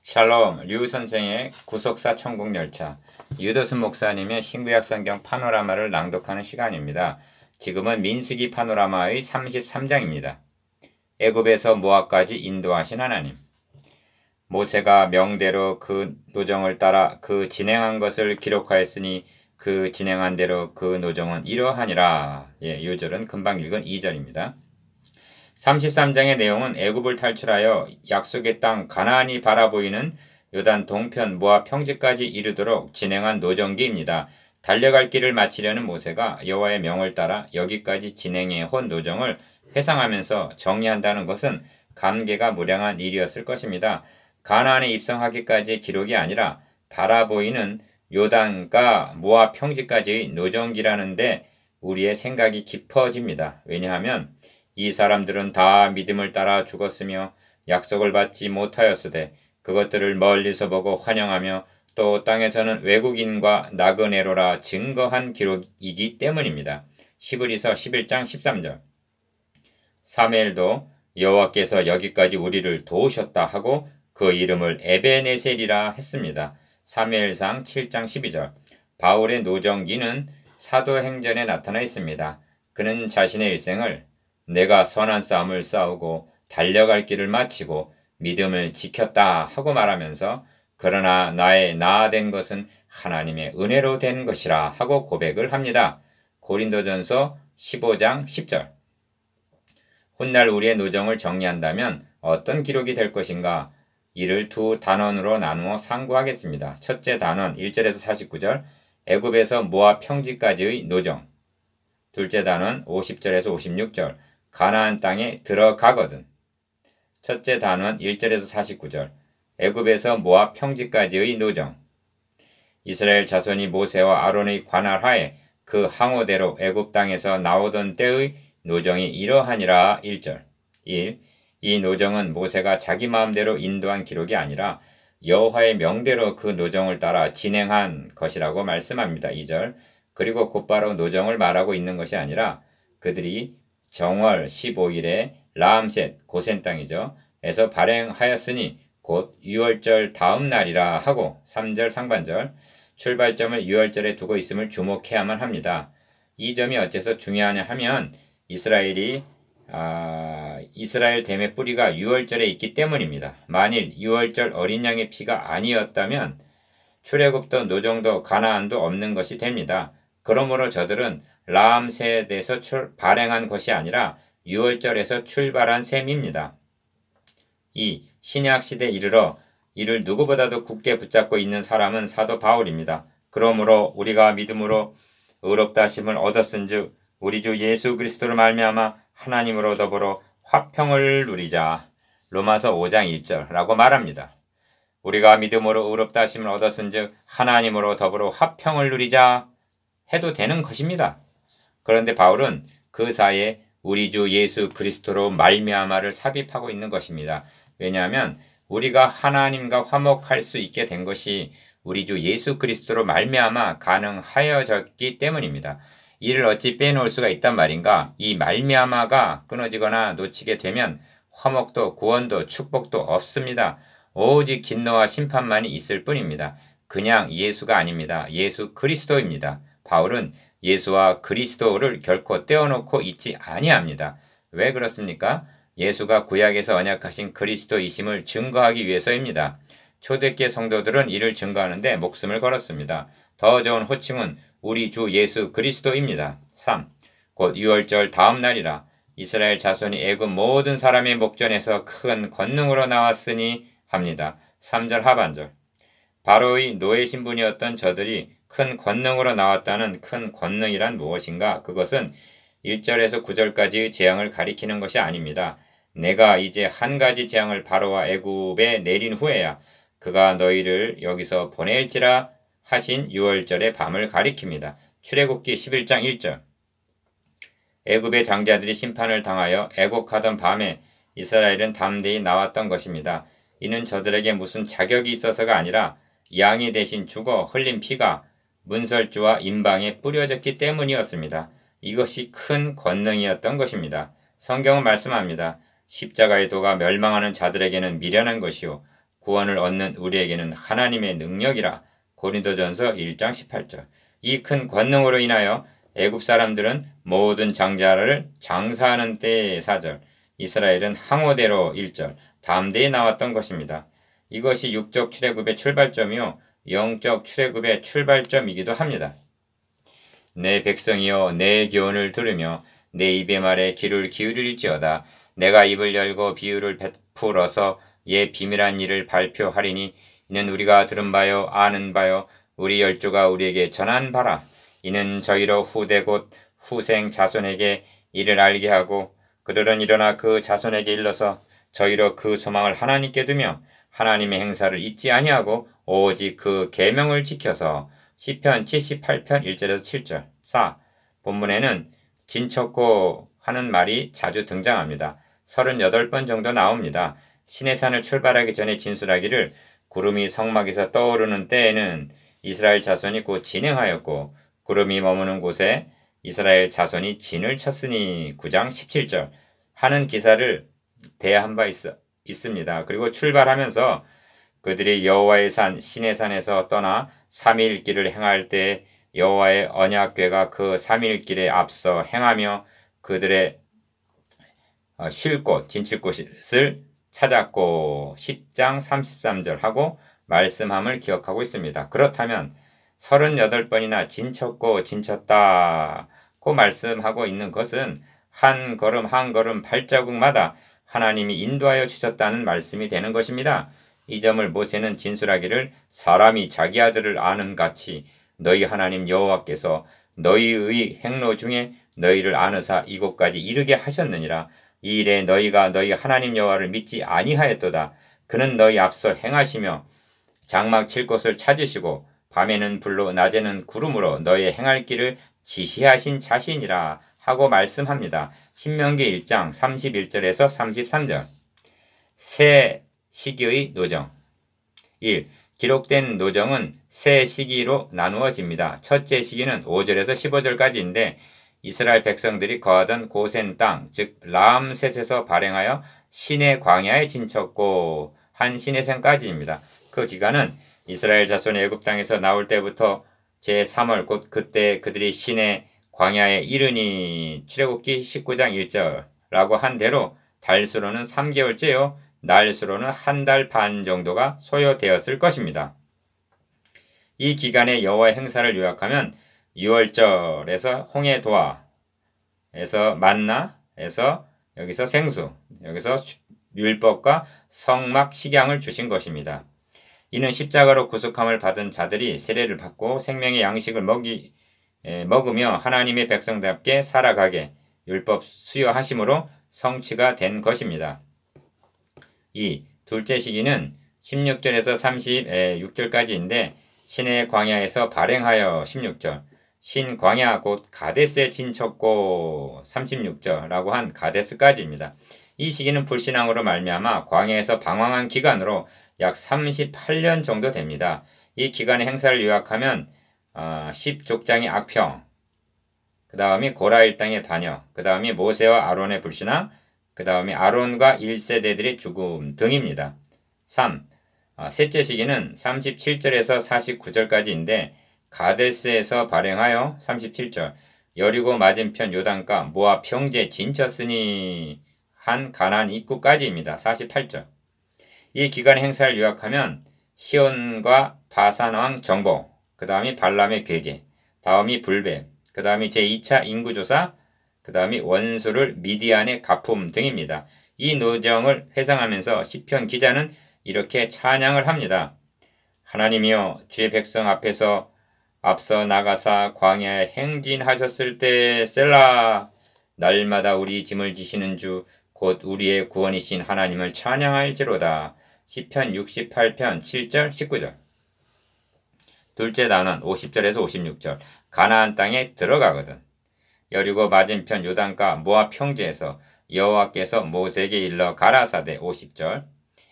샬롬, 류 선생의 구속사 천국열차, 유도순 목사님의 신구약 성경 파노라마를 낭독하는 시간입니다. 지금은 민수기 파노라마의 33장입니다. 애굽에서 모압까지 인도하신 하나님. 모세가 명대로 그 노정을 따라 그 진행한 것을 기록하였으니 그 진행한 대로 그 노정은 이러하니라. 요 절은 금방 읽은 2절입니다. 33장의 내용은 애굽을 탈출하여 약속의 땅 가나안이 바라보이는 요단 동편 모압 평지까지 이르도록 진행한 노정기입니다. 달려갈 길을 마치려는 모세가 여호와의 명을 따라 여기까지 진행해 온 노정을 회상하면서 정리한다는 것은 감개가 무량한 일이었을 것입니다. 가나안에 입성하기까지의 기록이 아니라 바라보이는 요단과 모압 평지까지의 노정기라는데 우리의 생각이 깊어집니다. 왜냐하면 이 사람들은 다 믿음을 따라 죽었으며 약속을 받지 못하였으되 그것들을 멀리서 보고 환영하며 또 땅에서는 외국인과 나그네로라 증거한 기록이기 때문입니다. 히브리서 11장 13절. 사무엘도 여호와께서 여기까지 우리를 도우셨다 하고 그 이름을 에베네셀이라 했습니다. 사무엘상 7장 12절. 바울의 노정기는 사도행전에 나타나 있습니다. 그는 자신의 일생을 내가 선한 싸움을 싸우고 달려갈 길을 마치고 믿음을 지켰다 하고 말하면서 그러나 나의 나아된 것은 하나님의 은혜로 된 것이라 하고 고백을 합니다. 고린도전서 15장 10절. 훗날 우리의 노정을 정리한다면 어떤 기록이 될 것인가? 이를 두 단원으로 나누어 상고하겠습니다. 첫째 단원 1절에서 49절 애굽에서 모압 평지까지의 노정. 둘째 단원 50절에서 56절 가나안 땅에 들어가거든. 첫째 단원 1절에서 49절 애굽에서 모압 평지까지의 노정. 이스라엘 자손이 모세와 아론의 관할하에 그 항오대로 애굽 땅에서 나오던 때의 노정이 이러하니라. 1절. 1. 이 노정은 모세가 자기 마음대로 인도한 기록이 아니라 여호와의 명대로 그 노정을 따라 진행한 것이라고 말씀합니다. 2절. 그리고 곧바로 노정을 말하고 있는 것이 아니라 그들이 정월 15일에 라암셋 고센 땅이죠. 에서 발행하였으니 곧 유월절 다음 날이라 하고 3절 상반절 출발점을 유월절에 두고 있음을 주목해야만 합니다. 이 점이 어째서 중요하냐 하면 이스라엘 댐의 뿌리가 유월절에 있기 때문입니다. 만일 유월절 어린 양의 피가 아니었다면 출애굽도 노정도 가나안도 없는 것이 됩니다. 그러므로 저들은 라암셋에서 발행한 것이 아니라 유월절에서 출발한 셈입니다. 2. 신약시대 이르러 이를 누구보다도 굳게 붙잡고 있는 사람은 사도 바울입니다. 그러므로 우리가 믿음으로 의롭다 하심을 얻었은즉 우리 주 예수 그리스도를 말미암아 하나님으로 더불어 화평을 누리자. 로마서 5장 1절라고 말합니다. 우리가 믿음으로 의롭다 하심을 얻었은즉 하나님으로 더불어 화평을 누리자 해도 되는 것입니다. 그런데 바울은 그 사이에 우리 주 예수 그리스도로 말미암아를 삽입하고 있는 것입니다. 왜냐하면 우리가 하나님과 화목할 수 있게 된 것이 우리 주 예수 그리스도로 말미암아 가능하여졌기 때문입니다. 이를 어찌 빼놓을 수가 있단 말인가? 이 말미암아가 끊어지거나 놓치게 되면 화목도 구원도 축복도 없습니다. 오직 진노와 심판만이 있을 뿐입니다. 그냥 예수가 아닙니다. 예수 그리스도입니다. 바울은 예수와 그리스도를 결코 떼어놓고 있지 아니합니다. 왜 그렇습니까? 예수가 구약에서 언약하신 그리스도이심을 증거하기 위해서입니다. 초대교회 성도들은 이를 증거하는데 목숨을 걸었습니다. 더 좋은 호칭은 우리 주 예수 그리스도입니다. 3. 곧 유월절 다음 날이라 이스라엘 자손이 애굽 모든 사람의 목전에서 큰 권능으로 나왔으니 합니다. 3절 하반절. 바로의 노예 신분이었던 저들이 큰 권능으로 나왔다는 큰 권능이란 무엇인가? 그것은 1절에서 9절까지의 재앙을 가리키는 것이 아닙니다. 내가 이제 한 가지 재앙을 바로와 애굽에 내린 후에야 그가 너희를 여기서 보낼지라 하신 유월절의 밤을 가리킵니다. 출애굽기 11장 1절. 애굽의 장자들이 심판을 당하여 애곡하던 밤에 이스라엘은 담대히 나왔던 것입니다. 이는 저들에게 무슨 자격이 있어서가 아니라 양이 대신 죽어 흘린 피가 문설주와 임방에 뿌려졌기 때문이었습니다. 이것이 큰 권능이었던 것입니다. 성경은 말씀합니다. 십자가의 도가 멸망하는 자들에게는 미련한 것이요 구원을 얻는 우리에게는 하나님의 능력이라. 고린도전서 1장 18절. 이 큰 권능으로 인하여 애굽 사람들은 모든 장자를 장사하는 때의 4절, 이스라엘은 항오대로 1절, 담대히 나왔던 것입니다. 이것이 육적 출애굽의 출발점이요 영적 출애굽의 출발점이기도 합니다. 내 백성이여 내 교훈을 들으며 내 입의 말에 귀를 기울일지어다. 내가 입을 열고 비유를 베풀어서 예 비밀한 일을 발표하리니 이는 우리가 들은 바요 아는 바요 우리 열조가 우리에게 전한 바라. 이는 저희로 후대 곧 후생 자손에게 이를 알게 하고 그들은 일어나 그 자손에게 일러서 저희로 그 소망을 하나님께 두며 하나님의 행사를 잊지 아니하고 오직 그 계명을 지켜서 시편 78편 1절에서 7절. 4. 본문에는 진쳤고 하는 말이 자주 등장합니다. 38번 정도 나옵니다. 시내산을 출발하기 전에 진술하기를 구름이 성막에서 떠오르는 때에는 이스라엘 자손이 곧 진행하였고 구름이 머무는 곳에 이스라엘 자손이 진을 쳤으니 9장 17절 하는 기사를 대한 바 있습니다. 그리고 출발하면서 그들이 여호와의 산 시내산에서 떠나 3일 길을 행할 때 여호와의 언약궤가 그 3일 길에 앞서 행하며 그들의 쉴 곳, 진칠 곳을 찾았고 10장 33절 하고 말씀함을 기억하고 있습니다. 그렇다면 38번이나 진쳤고 진쳤다고 말씀하고 있는 것은 한 걸음 한 걸음 발자국마다 하나님이 인도하여 주셨다는 말씀이 되는 것입니다. 이 점을 모세는 진술하기를 사람이 자기 아들을 아는 같이 너희 하나님 여호와께서 너희의 행로 중에 너희를 아느사 이곳까지 이르게 하셨느니라. 이 일에 너희가 너희 하나님 여호와를 믿지 아니하였도다. 그는 너희 앞서 행하시며 장막 칠 곳을 찾으시고 밤에는 불로 낮에는 구름으로 너희의 행할 길을 지시하신 자신이라 하고 말씀합니다. 신명기 1장 31절에서 33절. 새 시기의 노정. 1. 기록된 노정은 세 시기로 나누어집니다. 첫째 시기는 5절에서 15절까지인데 이스라엘 백성들이 거하던 고센 땅, 즉 라암셋에서 발행하여 시내 광야에 진쳤고 한 시내생까지입니다. 그 기간은 이스라엘 자손이 애굽 땅에서 나올 때부터 제3월 곧 그때 그들이 시내 광야에 이르니 출애굽기 19장 1절라고 한 대로 달수로는 3개월째요. 날수로는 한 달 반 정도가 소요되었을 것입니다. 이 기간의 여호와의 행사를 요약하면 6월절에서 홍해도화에서 만나에서 여기서 생수, 여기서 율법과 성막 식양을 주신 것입니다. 이는 십자가로 구속함을 받은 자들이 세례를 받고 생명의 양식을 먹으며 하나님의 백성답게 살아가게 율법 수여하심으로 성취가 된 것입니다. 2. 둘째 시기는 16절에서 36절까지인데 신의 광야에서 발행하여 16절, 신광야 곧 가데스에 진쳤고 36절라고 한 가데스까지입니다. 이 시기는 불신앙으로 말미암아 광야에서 방황한 기간으로 약 38년 정도 됩니다. 이 기간의 행사를 요약하면 10족장의 악평, 그 다음이 고라 일당의 반역, 그 다음이 모세와 아론의 불신앙, 그 다음이 아론과 1세대들의 죽음 등입니다. 3. 셋째 시기는 37절에서 49절까지인데 가데스에서 발행하여 37절, 여리고 맞은편 요단가 모압 평지에 진쳤으니 한 가나안 입구까지입니다. 48절. 이 기간의 행사를 요약하면 시온과 바산왕 정복, 그 다음이 발람의 괴계, 다음이 불뱀, 그 다음이 제2차 인구조사, 그 다음이 원수를 미디안의 가품 등입니다. 이 노정을 회상하면서 시편 기자는 이렇게 찬양을 합니다. 하나님이여 주의 백성 앞에서 앞서 나가사 광야에 행진하셨을 때 셀라 날마다 우리 짐을 지시는 주 곧 우리의 구원이신 하나님을 찬양할지로다. 시편 68편 7절 19절. 둘째 단원 50절에서 56절. 가나안 땅에 들어가거든. 여리고 맞은편 요단가 모압 평지에서 여호와께서 모세에게 일러 가라사대 50절.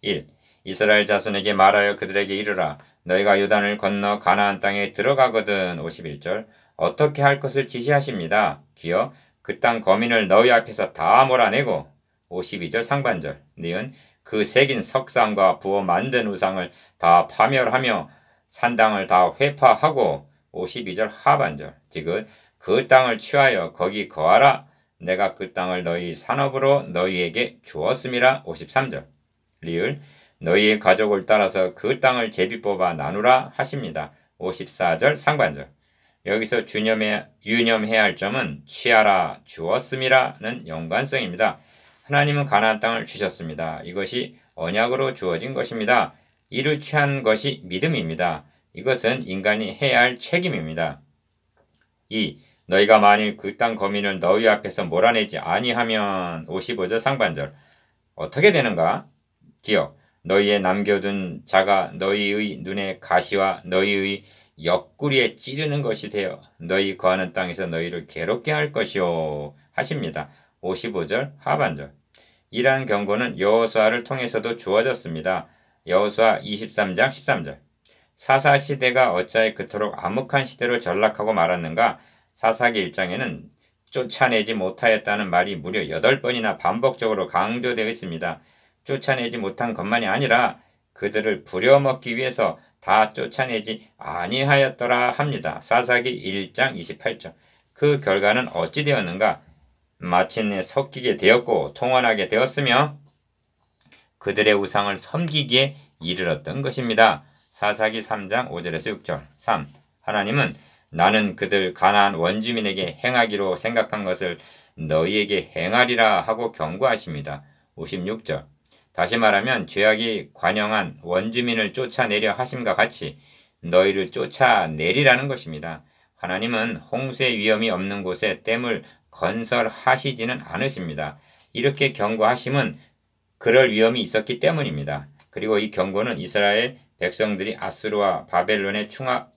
1. 이스라엘 자손에게 말하여 그들에게 이르라. 너희가 요단을 건너 가나안 땅에 들어가거든. 51절. 어떻게 할 것을 지시하십니다. 기어 그 땅 거민을 너희 앞에서 다 몰아내고. 52절 상반절. 니은 그 새긴 석상과 부어 만든 우상을 다 파멸하며 산당을 다 회파하고 52절 하반절 지금 그 땅을 취하여 거기 거하라. 내가 그 땅을 너희 산업으로 너희에게 주었음이라. 53절 리을 너희의 가족을 따라서 그 땅을 제비 뽑아 나누라 하십니다. 54절 상반절 여기서 유념해야 할 점은 취하라 주었음이라는 연관성입니다. 하나님은 가나안 땅을 주셨습니다. 이것이 언약으로 주어진 것입니다. 이를 취한 것이 믿음입니다. 이것은 인간이 해야 할 책임입니다. 2. 너희가 만일 그 땅 거민을 너희 앞에서 몰아내지 아니하면 55절 상반절 어떻게 되는가? 기억 너희의 남겨둔 자가 너희의 눈에 가시와 너희의 옆구리에 찌르는 것이 되어 너희 거하는 땅에서 너희를 괴롭게 할 것이요 하십니다. 55절 하반절 이러한 경고는 여호수아를 통해서도 주어졌습니다. 여호수아 23장 13절 사사시대가 어찌하여 그토록 암흑한 시대로 전락하고 말았는가? 사사기 1장에는 쫓아내지 못하였다는 말이 무려 8번이나 반복적으로 강조되어 있습니다. 쫓아내지 못한 것만이 아니라 그들을 부려먹기 위해서 다 쫓아내지 아니하였더라 합니다. 사사기 1장 28절 그 결과는 어찌 되었는가? 마침내 섞이게 되었고 통원하게 되었으며 그들의 우상을 섬기기에 이르렀던 것입니다. 사사기 3장 5절에서 6절 3. 하나님은 나는 그들 가나안 원주민에게 행하기로 생각한 것을 너희에게 행하리라 하고 경고하십니다. 56절 다시 말하면 죄악이 관영한 원주민을 쫓아내려 하심과 같이 너희를 쫓아내리라는 것입니다. 하나님은 홍수의 위험이 없는 곳에 댐을 건설하시지는 않으십니다. 이렇게 경고하심은 그럴 위험이 있었기 때문입니다. 그리고 이 경고는 이스라엘 백성들이 아수르와 바벨론의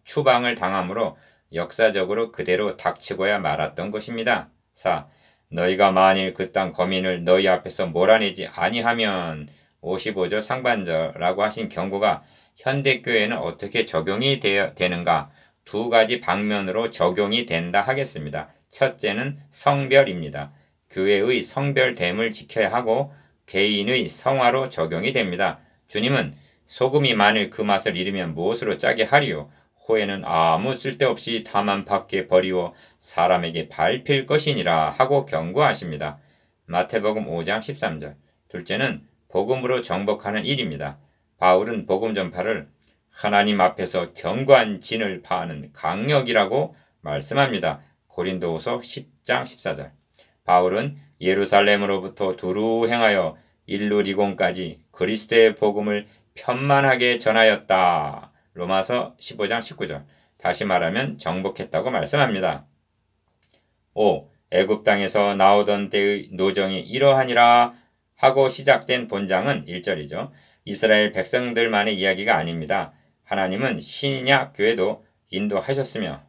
추방을 당함으로 역사적으로 그대로 닥치고야 말았던 것입니다. 4. 너희가 만일 그 땅 거민을 너희 앞에서 몰아내지 아니하면 55절 상반절라고 하신 경고가 현대교회는 어떻게 적용이 되는가? 두 가지 방면으로 적용이 된다 하겠습니다. 첫째는 성별입니다. 교회의 성별됨을 지켜야 하고 개인의 성화로 적용이 됩니다. 주님은 소금이 만일 그 맛을 잃으면 무엇으로 짜게 하리요? 호에는 아무 쓸데없이 다만 밖에 버리워 사람에게 밟힐 것이니라 하고 경고하십니다. 마태복음 5장 13절 둘째는 복음으로 정복하는 일입니다. 바울은 복음 전파를 하나님 앞에서 견고한 진을 파하는 강력이라고 말씀합니다. 고린도후서 10장 14절 바울은 예루살렘으로부터 두루 행하여 일루리곤까지 그리스도의 복음을 편만하게 전하였다. 로마서 15장 19절 다시 말하면 정복했다고 말씀합니다. 5. 애굽 땅에서 나오던 때의 노정이 이러하니라 하고 시작된 본장은 1절이죠. 이스라엘 백성들만의 이야기가 아닙니다. 하나님은 신약 교회도 인도하셨으며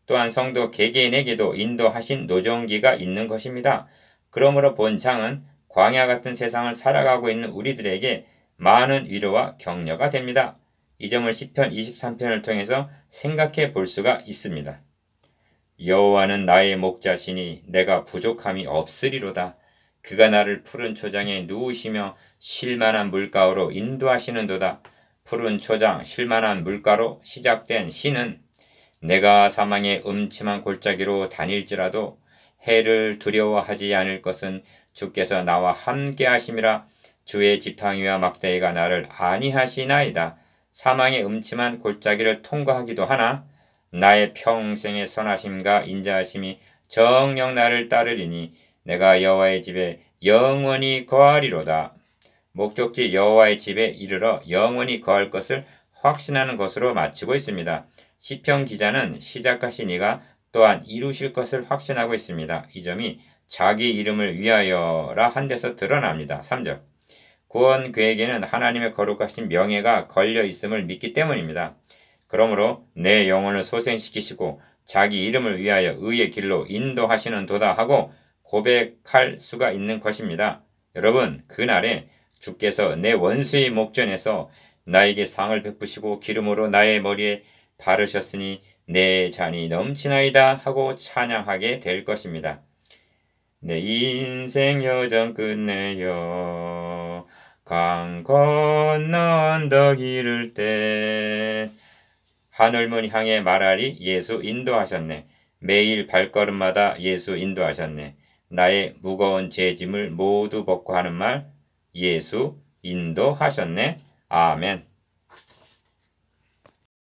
또한 성도 개개인에게도 인도하신 노정기가 있는 것입니다. 그러므로 본장은 광야 같은 세상을 살아가고 있는 우리들에게 많은 위로와 격려가 됩니다. 이 점을 시편 23편을 통해서 생각해 볼 수가 있습니다. 여호와는 나의 목자시니 내가 부족함이 없으리로다. 그가 나를 푸른 초장에 누우시며 쉴만한 물가로 인도하시는도다. 푸른 초장 쉴만한 물가로 시작된 시는 내가 사망의 음침한 골짜기로 다닐지라도 해를 두려워하지 않을 것은 주께서 나와 함께 하심이라. 주의 지팡이와 막대기가 나를 안위하시나이다. 사망의 음침한 골짜기를 통과하기도 하나 나의 평생의 선하심과 인자하심이 정녕 나를 따르리니 내가 여호와의 집에 영원히 거하리로다. 목적지 여호와의 집에 이르러 영원히 거할 것을 확신하는 것으로 마치고 있습니다. 시편 기자는 시작하신 이가 또한 이루실 것을 확신하고 있습니다. 이 점이 자기 이름을 위하여라 한 데서 드러납니다. 3절 구원 계획에는 하나님의 거룩하신 명예가 걸려 있음을 믿기 때문입니다. 그러므로 내 영혼을 소생시키시고 자기 이름을 위하여 의의 길로 인도하시는 도다 하고 고백할 수가 있는 것입니다. 여러분, 그날에 주께서 내 원수의 목전에서 나에게 상을 베푸시고 기름으로 나의 머리에 바르셨으니 내 잔이 넘치나이다 하고 찬양하게 될 것입니다. 내 인생 여정 끝내요 강 건너 언덕 이를 때 하늘문 향해 말하리 예수 인도하셨네. 매일 발걸음마다 예수 인도하셨네. 나의 무거운 죄짐을 모두 벗고 하는 말 예수 인도하셨네. 아멘.